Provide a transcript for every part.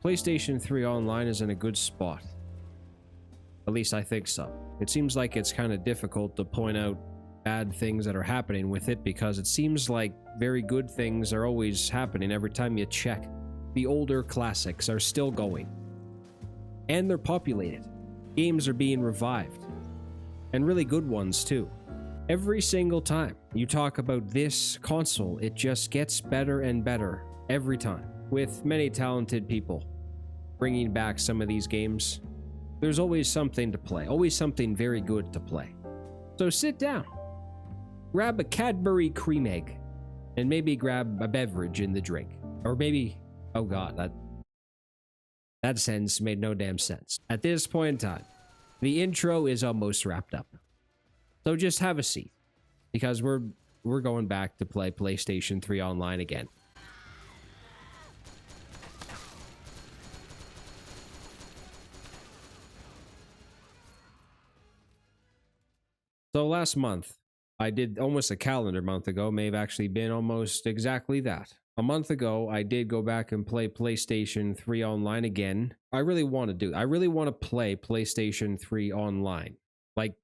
PlayStation 3 Online is in a good spot. At least I think so. It seems like it's kind of difficult to point out bad things that are happening with it because it seems like very good things are always happening every time you check. The older classics are still going. And they're populated. Games are being revived. And really good ones too. Every single time you talk about this console, it just gets better and better every time. With many talented people bringing back some of these games, there's always something to play, always something very good to play. So sit down, grab a Cadbury cream egg, and maybe grab a beverage in the drink. Or maybe, oh god, that sentence made no damn sense. At this point in time, the intro is almost wrapped up. So just have a seat, because we're going back to play PlayStation 3 Online again. So last month, I did almost a calendar month ago, may have actually been almost exactly that. A month ago, I did go back and play PlayStation 3 Online again. I really want to play PlayStation 3 Online, like,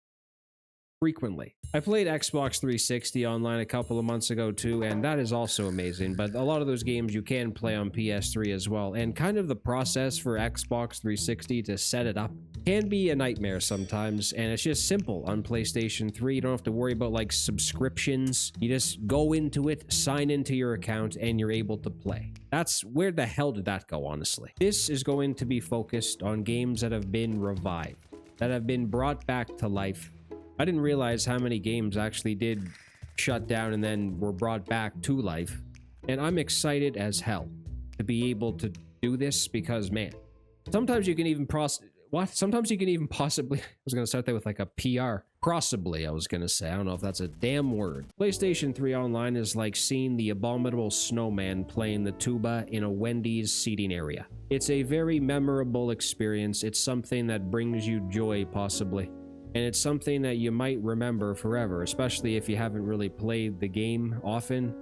frequently. I played Xbox 360 Online a couple of months ago too, and that is also amazing, but a lot of those games you can play on PS3 as well, and kind of the process for Xbox 360 to set it up can be a nightmare sometimes, and it's just simple on PlayStation 3. You don't have to worry about like subscriptions. You just go into it, sign into your account, and you're able to play. That's where the hell did that go, honestly? This is going to be focused on games that have been revived, that have been brought back to life. I didn't realize how many games actually did shut down and then were brought back to life. And I'm excited as hell to be able to do this because, man, sometimes you can even sometimes you can even possibly, I was going to start there with like a PR. Possibly, I was going to say. I don't know if that's a damn word. PlayStation 3 Online is like seeing the abominable snowman playing the tuba in a Wendy's seating area. It's a very memorable experience. It's something that brings you joy, possibly. And it's something that you might remember forever, especially if you haven't really played the game often.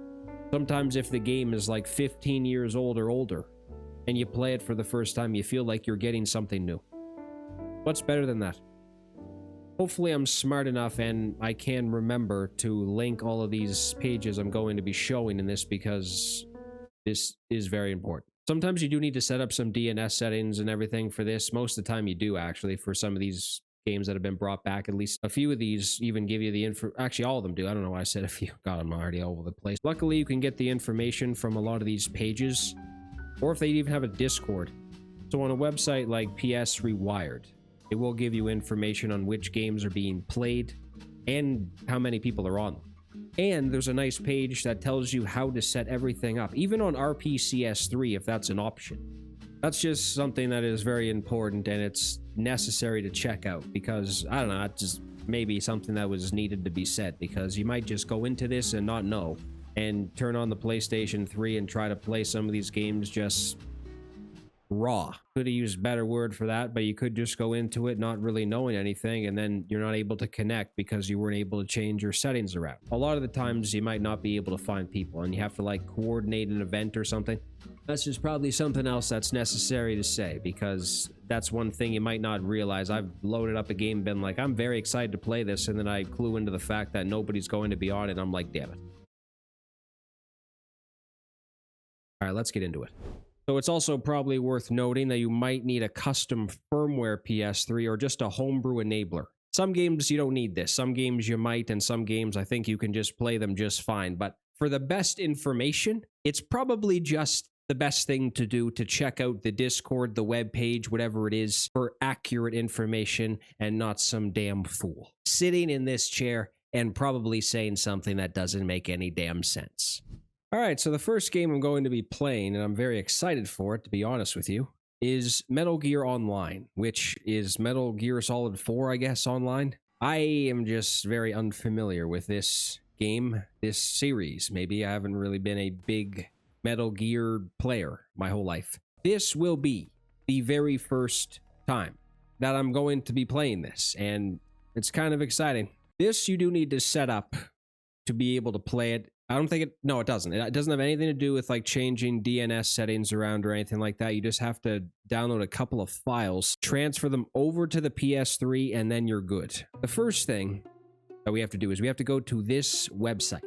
Sometimes if the game is like 15 years old or older, and you play it for the first time, you feel like you're getting something new. What's better than that? Hopefully I'm smart enough and I can remember to link all of these pages I'm going to be showing in this because this is very important. Sometimes you do need to set up some DNS settings and everything for this. Most of the time you do, actually, for some of these games that have been brought back. At least a few of these even give you the info. Actually, all of them do. I don't know why I said a few. God, I'm already all over the place. Luckily, you can get the information from a lot of these pages, or if they even have a Discord. So on a website like PS Rewired, it will give you information on which games are being played and how many people are on them. And there's a nice page that tells you how to set everything up, even on RPCS3 if that's an option. That's just something that is very important and it's necessary to check out because, I don't know, it's just maybe something that was needed to be said because you might just go into this and not know and turn on the PlayStation 3 and try to play some of these games just raw. Could have used a better word for that, but you could just go into it not really knowing anything and then you're not able to connect because you weren't able to change your settings around. A lot of the times you might not be able to find people and you have to like coordinate an event or something. That's just probably something else that's necessary to say because that's one thing you might not realize. I've loaded up a game, been like, I'm very excited to play this, and then I clue into the fact that nobody's going to be on it. I'm like, damn it. All right, let's get into it. So it's also probably worth noting that you might need a custom firmware PS3 or just a homebrew enabler. Some games you don't need this. Some games you might, and some games I think you can just play them just fine. But for the best information, it's probably just the best thing to do to check out the Discord, the web page, whatever it is, for accurate information and not some damn fool sitting in this chair and probably saying something that doesn't make any damn sense. All right, so the first game I'm going to be playing, and I'm very excited for it, to be honest with you, is Metal Gear Online, which is Metal Gear Solid 4, I guess, online. I am just very unfamiliar with this game, this series. Maybe I haven't really been a big Metal Gear player my whole life. This will be the very first time that I'm going to be playing this, and it's kind of exciting. This you do need to set up to be able to play it. I don't think it, no, it doesn't. It doesn't have anything to do with like changing DNS settings around or anything like that. You just have to download a couple of files, transfer them over to the PS3, and then you're good. The first thing that we have to do is we have to go to this website.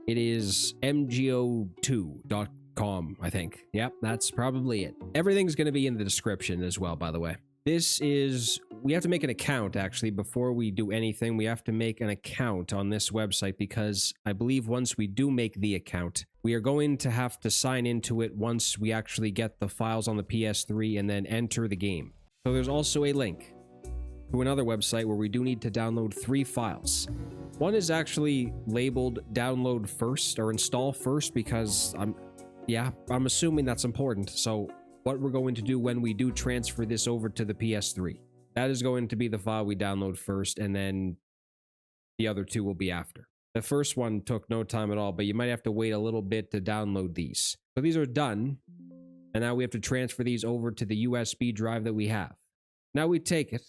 It is mgo2.com, I think. Yep, that's probably it. Everything's going to be in the description as well, by the way. This is, we have to make an account actually before we do anything. We have to make an account on this website because I believe once we do make the account, we are going to have to sign into it once we actually get the files on the PS3 and then enter the game. So there's also a link to another website where we do need to download 3 files. One is actually labeled download first or install first because I'm assuming that's important. So what we're going to do when we do transfer this over to the PS3, that is going to be the file we download first, and then the other 2 will be after. The first one took no time at all, but you might have to wait a little bit to download these. So these are done, and now we have to transfer these over to the USB drive that we have. Now we take it,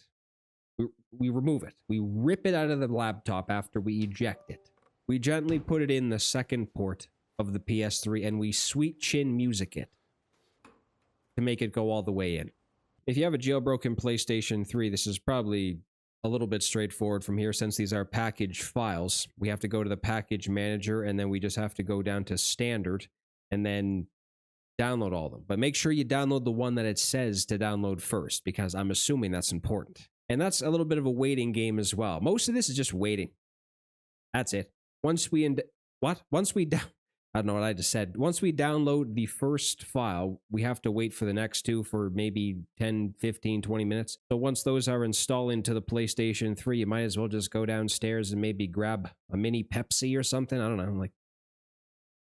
we remove it, we rip it out of the laptop after we eject it. We gently put it in the second port of the PS3, and we sweet chin music it to make it go all the way in. If you have a jailbroken PlayStation 3, this is probably a little bit straightforward from here since these are package files. We have to go to the package manager and then we just have to go down to standard and then download all of them. But make sure you download the one that it says to download first because I'm assuming that's important. And that's a little bit of a waiting game as well. Most of this is just waiting. That's it. Once we I don't know what I just said. Once we download the first file, we have to wait for the next 2 for maybe 10, 15, 20 minutes. So once those are installed into the PlayStation 3, you might as well just go downstairs and maybe grab a mini Pepsi or something. I don't know, like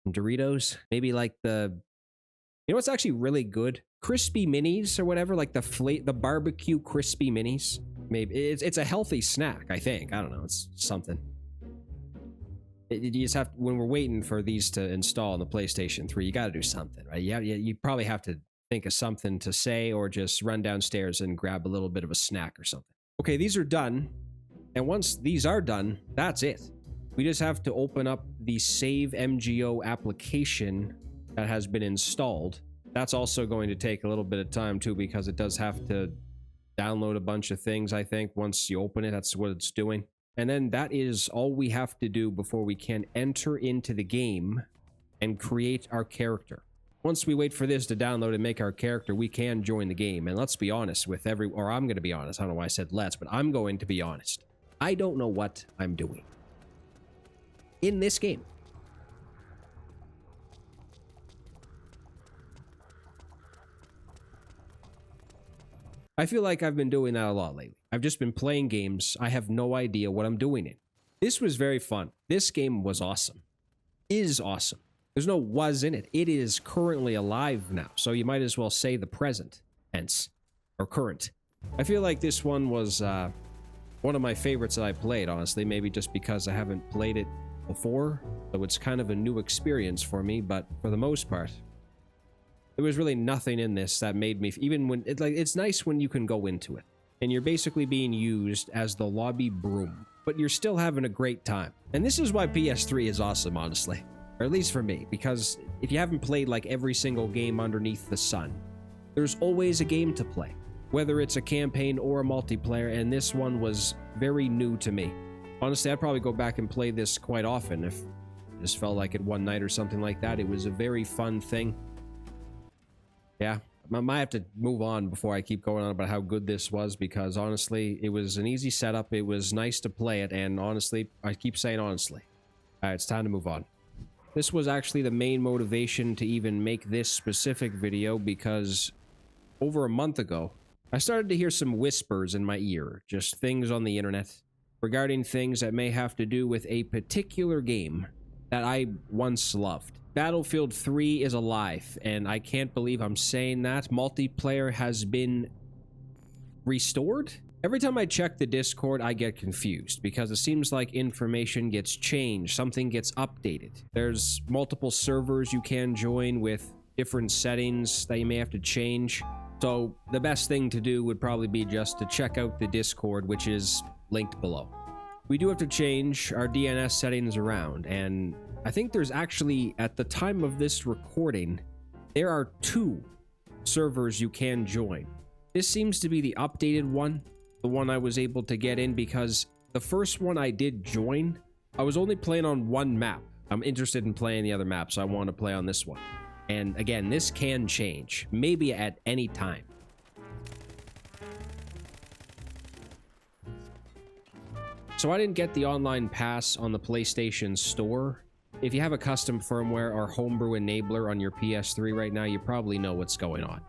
some Doritos. Maybe like you know what's actually really good? Crispy Minis or whatever, like the barbecue crispy minis. Maybe it's a healthy snack, I think. I don't know, it's something. You just have, when we're waiting for these to install on the PlayStation 3, you got to do something, right? You probably have to think of something to say or just run downstairs and grab a little bit of a snack or something. Okay, these are done. And once these are done, that's it. We just have to open up the Save MGO application that has been installed. That's also going to take a little bit of time too because it does have to download a bunch of things, I think. Once you open it, that's what it's doing. And then that is all we have to do before we can enter into the game and create our character. Once we wait for this to download and make our character, we can join the game. And let's be honest with I'm going to be honest. I don't know why I said let's, but I'm going to be honest. I don't know what I'm doing in this game. I feel like I've been doing that a lot lately. I've just been playing games. I have no idea what I'm doing in. This was very fun. This game was awesome. Is awesome. There's no was in it. It is currently alive now. So you might as well say the present tense or current. I feel like this one was one of my favorites that I played, honestly. Maybe just because I haven't played it before. So it's kind of a new experience for me. But for the most part, there was really nothing in this that made me, even when it's nice when you can go into it and you're basically being used as the lobby broom, but you're still having a great time. And this is why PS3 is awesome, honestly, or at least for me, because if you haven't played like every single game underneath the sun, there's always a game to play, whether it's a campaign or a multiplayer. And this one was very new to me. Honestly, I'd probably go back and play this quite often if I just felt like it one night or something like that. It was a very fun thing. Yeah, I might have to move on before I keep going on about how good this was, because honestly, it was an easy setup. It was nice to play it, and honestly, I keep saying honestly. All right, it's time to move on. This was actually the main motivation to even make this specific video, because over a month ago, I started to hear some whispers in my ear, just things on the internet, regarding things that may have to do with a particular game that I once loved. Battlefield 3 is alive, and I can't believe I'm saying that. Multiplayer has been restored? Every time I check the Discord, I get confused, because it seems like information gets changed, something gets updated. There's multiple servers you can join with different settings that you may have to change. So the best thing to do would probably be just to check out the Discord, which is linked below. we do have to change our DNS settings around, and I think there's actually, at the time of this recording, there are 2 servers you can join. This seems to be the updated one, the one I was able to get in, because the first one I did join, I was only playing on one map. I'm interested in playing the other map, so I want to play on this one. And again, this can change, maybe at any time. So I didn't get the online pass on the PlayStation Store. If you have a custom firmware or homebrew enabler on your PS3 right now, you probably know what's going on.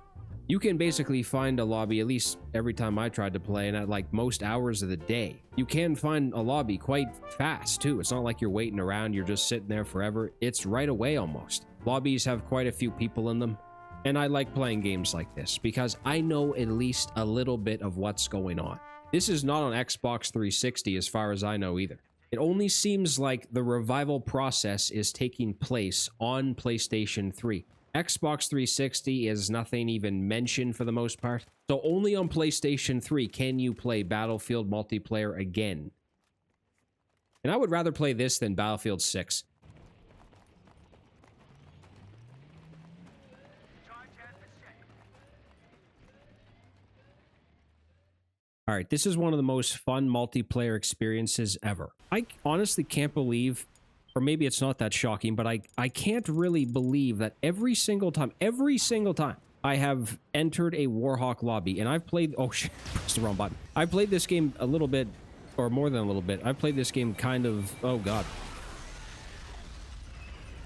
You can basically find a lobby, at least every time I tried to play, and at like most hours of the day. You can find a lobby quite fast too. It's not like you're waiting around, you're just sitting there forever. It's right away almost. Lobbies have quite a few people in them, and I like playing games like this because I know at least a little bit of what's going on. This is not on Xbox 360 as far as I know either. It only seems like the revival process is taking place on PlayStation 3. Xbox 360 is nothing even mentioned for the most part. So only on PlayStation 3 can you play Battlefield multiplayer again. And I would rather play this than Battlefield 6. All right, this is one of the most fun multiplayer experiences ever. I honestly can't believe, or maybe it's not that shocking, but I can't really believe that every single time I have entered a Warhawk lobby, and I've played, oh shit, pressed the wrong button. I played this game a little bit, or more than a little bit. I've played this game kind of, oh god.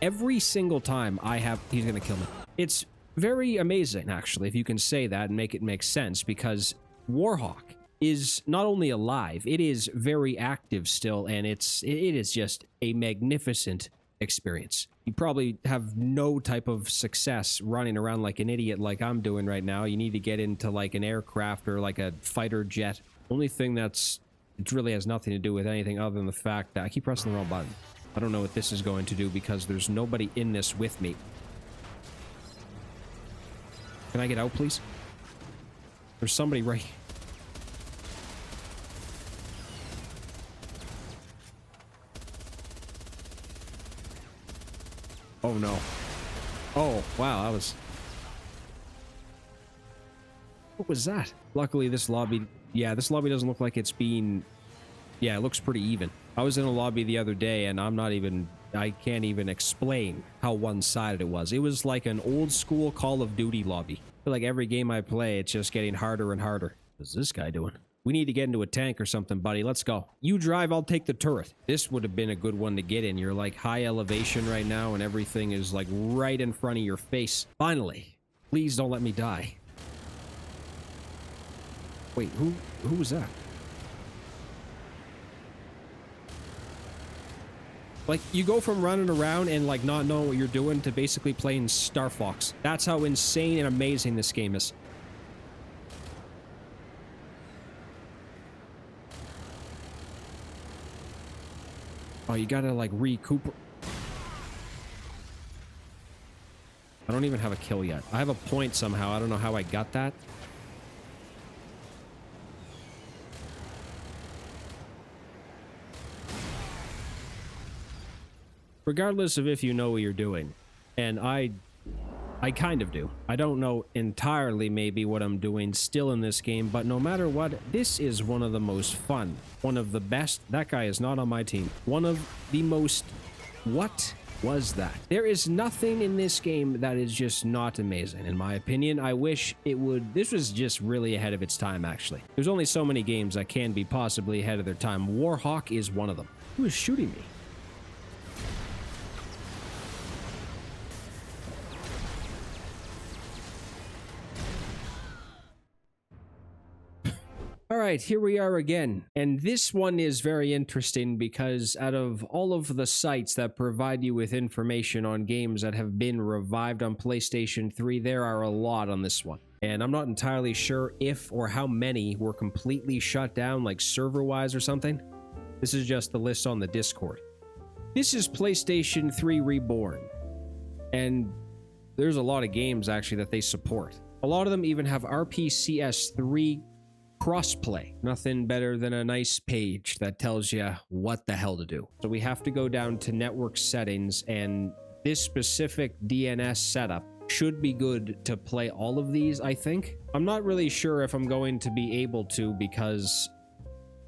Every single time I have, he's gonna kill me. It's very amazing, actually, if you can say that and make it make sense, because Warhawk is not only alive, it is very active still, and it is just a magnificent experience. You probably have no type of success running around like an idiot like I'm doing right now. You need to get into like an aircraft or like a fighter jet. Only thing it really has nothing to do with anything other than the fact that I keep pressing the wrong button. I don't know what this is going to do because there's nobody in this with me. Can I get out, please? There's somebody right here. Oh no. Oh, wow, that was... What was that? Luckily, this lobby... Yeah, this lobby doesn't look like it's been... Yeah, it looks pretty even. I was in a lobby the other day, and I can't even explain how one-sided it was. It was like an old-school Call of Duty lobby. I feel like every game I play, it's just getting harder and harder. What's this guy doing? We need to get into a tank or something, buddy. Let's go. You drive, I'll take the turret. This would have been a good one to get in. You're like high elevation right now and everything is like right in front of your face. Finally. Please don't let me die. Wait, who was that? Like, you go from running around and like not knowing what you're doing to basically playing Star Fox. That's how insane and amazing this game is. Oh, you gotta, like, recuperate. I don't even have a kill yet. I have a point somehow. I don't know how I got that. Regardless of if you know what you're doing, and I kind of do. I don't know entirely maybe what I'm doing still in this game, but no matter what, this is one of the most fun, one of the best. That guy is not on my team. One of the most... What was that? There is nothing in this game that is just not amazing, in my opinion. I wish it would... This was just really ahead of its time, actually. There's only so many games that can be possibly ahead of their time. Warhawk is one of them. Who is shooting me? Alright, here we are again, and this one is very interesting because out of all of the sites that provide you with information on games that have been revived on PlayStation 3, there are a lot on this one. And I'm not entirely sure if or how many were completely shut down, like server-wise or something. This is just the list on the Discord. This is PlayStation 3 Reborn, and there's a lot of games actually that they support. A lot of them even have RPCS3 crossplay. Nothing better than a nice page that tells you what the hell to do. So we have to go down to network settings, and this specific DNS setup should be good to play all of these, I think. I'm not really sure if I'm going to be able to, because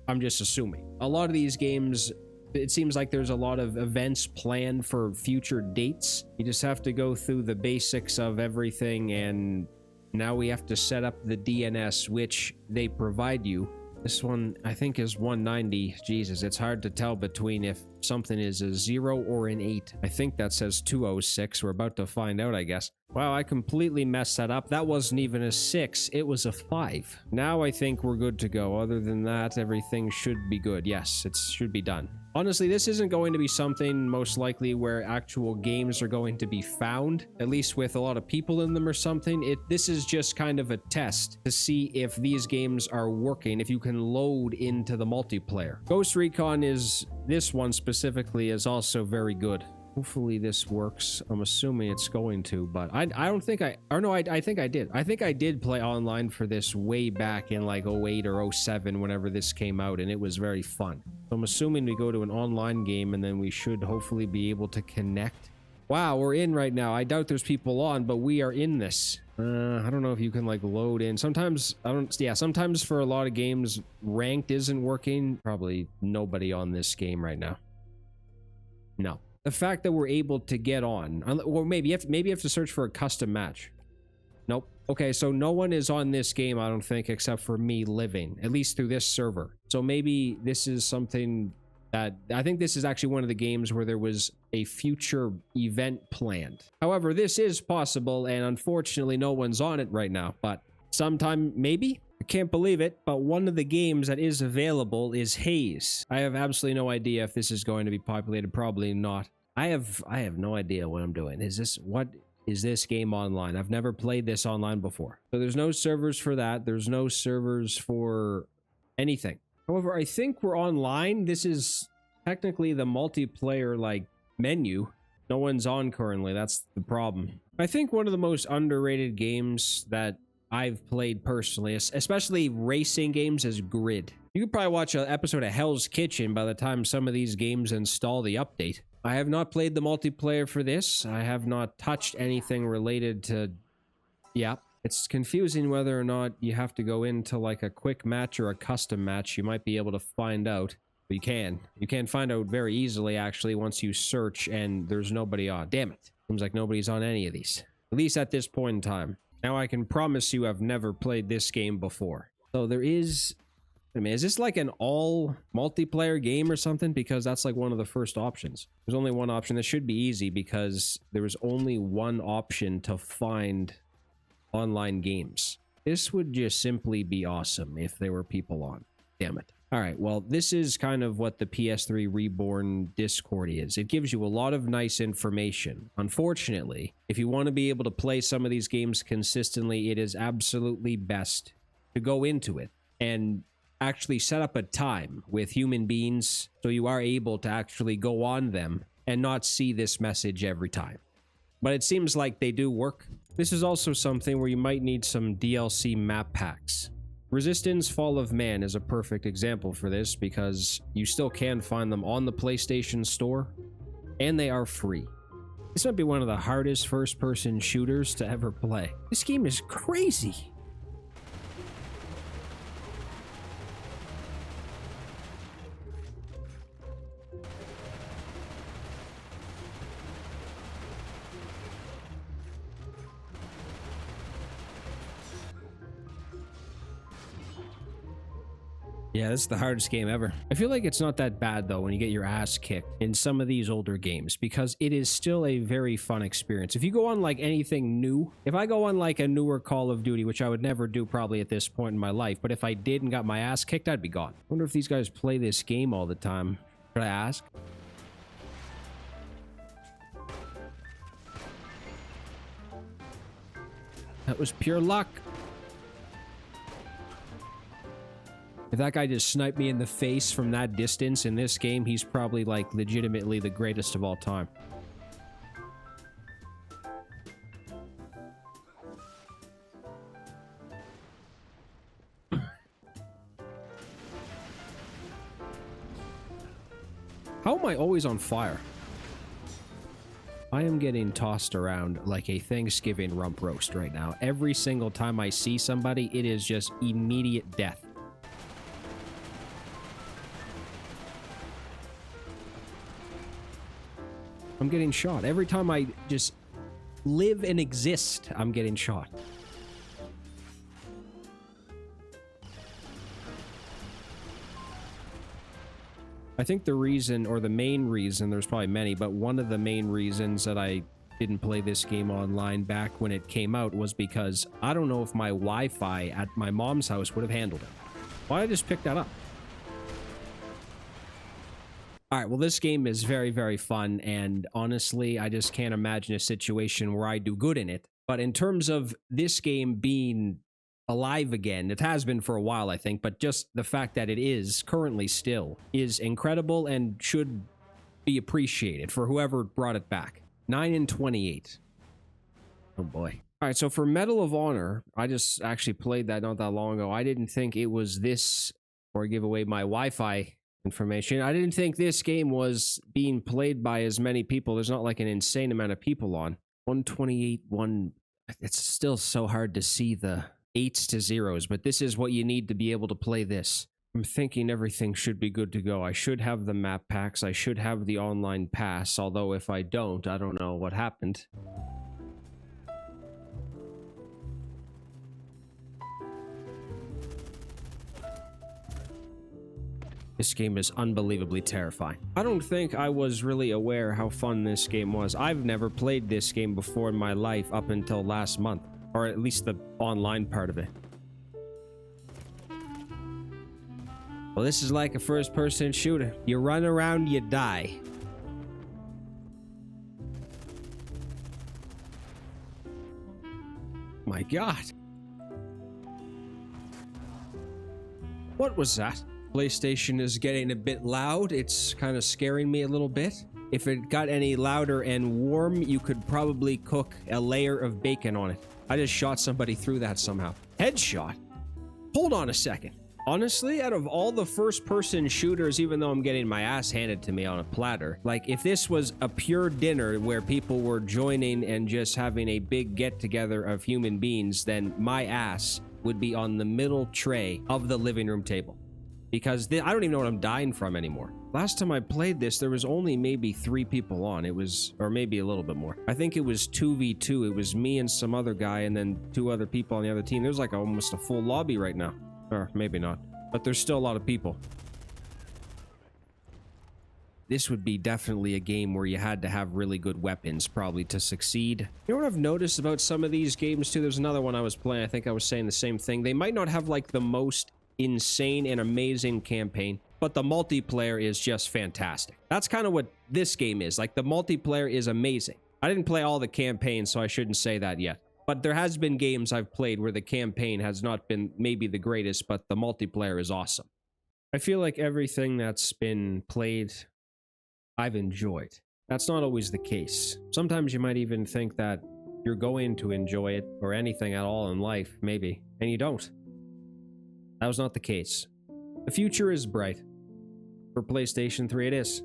I'm just assuming. A lot of these games, it seems like there's a lot of events planned for future dates. You just have to go through the basics of everything, and now we have to set up the DNS, which they provide you. This one, I think, is 190. Jesus, it's hard to tell between if something is a 0 or an 8. I think that says 206. We're about to find out, I guess. Wow, I completely messed that up. That wasn't even a 6. It was a 5. Now I think we're good to go. Other than that, everything should be good. Yes, it should be done. Honestly, this isn't going to be something most likely where actual games are going to be found, at least with a lot of people in them or something. This is just kind of a test to see if these games are working, if you can load into the multiplayer. Ghost Recon is, this one specifically, is also very good. Hopefully this works. I'm assuming it's going to, but I don't think I think I did. I think I did play online for this way back in like 08 or 07 whenever this came out, and it was very fun. So I'm assuming we go to an online game and then we should hopefully be able to connect. Wow, we're in right now. I doubt there's people on, but we are in this. I don't know if you can like load in. Sometimes sometimes for a lot of games ranked isn't working. Probably nobody on this game right now. No. The fact that we're able to get on, or maybe you have to search for a custom match. Nope. Okay, so no one is on this game, I don't think, except for me living, at least through this server. So maybe this is something that, I think this is actually one of the games where there was a future event planned. However, this is possible, and unfortunately no one's on it right now, but sometime maybe? I can't believe it, but one of the games that is available is Haze. I have absolutely no idea if this is going to be populated. Probably not. I have no idea what I'm doing. What is this game online? I've never played this online before. So there's no servers for that. There's no servers for anything. However, I think we're online. This is technically the multiplayer like menu. No one's on currently. That's the problem. I think one of the most underrated games that I've played personally, especially racing games, is Grid. You could probably watch an episode of Hell's Kitchen by the time some of these games install the update. I have not played the multiplayer for this. I have not touched anything related to... Yeah, it's confusing whether or not you have to go into like a quick match or a custom match. You might be able to find out. But you can. You can find out very easily, actually, once you search and there's nobody on. Damn it. Seems like nobody's on any of these. At least at this point in time. Now I can promise you I've never played this game before. So there is... I mean, is this like an all multiplayer game or something? Because that's like one of the first options. There's only one option. This should be easy because there was only one option to find online games. This would just simply be awesome if there were people on. Damn it. All right, well, this is kind of what the PS3 Reborn Discord is. It gives you a lot of nice information. Unfortunately, if you want to be able to play some of these games consistently, it is absolutely best to go into it and actually set up a time with human beings so you are able to actually go on them and not see this message every time. But it seems like they do work. This is also something where you might need some DLC map packs. Resistance Fall of Man is a perfect example for this because you still can find them on the PlayStation Store and they are free. This might be one of the hardest first-person shooters to ever play. This game is crazy. Yeah, this is the hardest game ever. I feel like it's not that bad, though, when you get your ass kicked in some of these older games, because it is still a very fun experience. If you go on, like, anything new, if I go on, like, a newer Call of Duty, which I would never do probably at this point in my life, but if I did and got my ass kicked, I'd be gone. I wonder if these guys play this game all the time. Should I ask? That was pure luck. If that guy just sniped me in the face from that distance in this game, he's probably, like, legitimately the greatest of all time. How am I always on fire? I am getting tossed around like a Thanksgiving rump roast right now. Every single time I see somebody, it is just immediate death. I'm getting shot. Every time I just live and exist, I'm getting shot. I think the reason, or the main reason, there's probably many, but one of the main reasons that I didn't play this game online back when it came out was because I don't know if my Wi-Fi at my mom's house would have handled it. Why did I just pick that up? Alright, well this game is very, very fun, and honestly, I just can't imagine a situation where I do good in it. But in terms of this game being alive again, it has been for a while, I think, but just the fact that it is currently still is incredible and should be appreciated for whoever brought it back. 9 and 28. Oh boy. Alright, so for Medal of Honor, I just actually played that not that long ago. I didn't think it was this, or give away my Wi-Fi information. I didn't think this game was being played by as many people. There's not like an insane amount of people on. 128, it's still so hard to see the 8s to 0s, but this is what you need to be able to play this. I'm thinking everything should be good to go. I should have the map packs. I should have the online pass, although if I don't know what happened. This game is unbelievably terrifying. I don't think I was really aware how fun this game was. I've never played this game before in my life up until last month, or at least the online part of it. Well, this is like a first-person shooter. You run around, you die. My God. What was that? PlayStation is getting a bit loud. It's kind of scaring me a little bit. If it got any louder and warm, you could probably cook a layer of bacon on it. I just shot somebody through that somehow. Headshot? Hold on a second. Honestly, out of all the first-person shooters, even though I'm getting my ass handed to me on a platter, like, if this was a pure dinner where people were joining and just having a big get-together of human beings, then my ass would be on the middle tray of the living room table. Because I don't even know what I'm dying from anymore. Last time I played this, there was only maybe 3 people on. It was, or maybe a little bit more. I think it was 2v2. It was me and some other guy and then 2 other people on the other team. There's like almost a full lobby right now. Or maybe not. But there's still a lot of people. This would be definitely a game where you had to have really good weapons, probably, to succeed. You know what I've noticed about some of these games, too? There's another one I was playing. I think I was saying the same thing. They might not have, like, the most insane and amazing campaign, but the multiplayer is just fantastic. That's kind of what this game is. Like, the multiplayer is amazing. I didn't play all the campaigns, so I shouldn't say that yet. But there has been games I've played where the campaign has not been maybe the greatest, but the multiplayer is awesome. I feel like everything that's been played, I've enjoyed. That's not always the case. Sometimes you might even think that you're going to enjoy it, or anything at all in life, maybe, and you don't. That was not the case. The future is bright. For PlayStation 3 it is.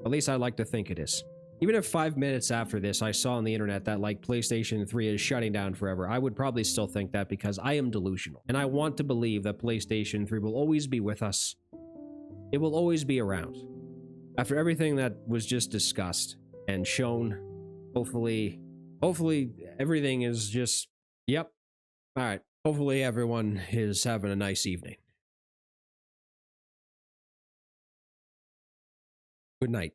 At least I like to think it is. Even if 5 minutes after this I saw on the internet that, like, PlayStation 3 is shutting down forever, I would probably still think that because I am delusional. And I want to believe that PlayStation 3 will always be with us. It will always be around. After everything that was just discussed and shown, hopefully everything is just, yep. Alright. Hopefully everyone is having a nice evening. Good night.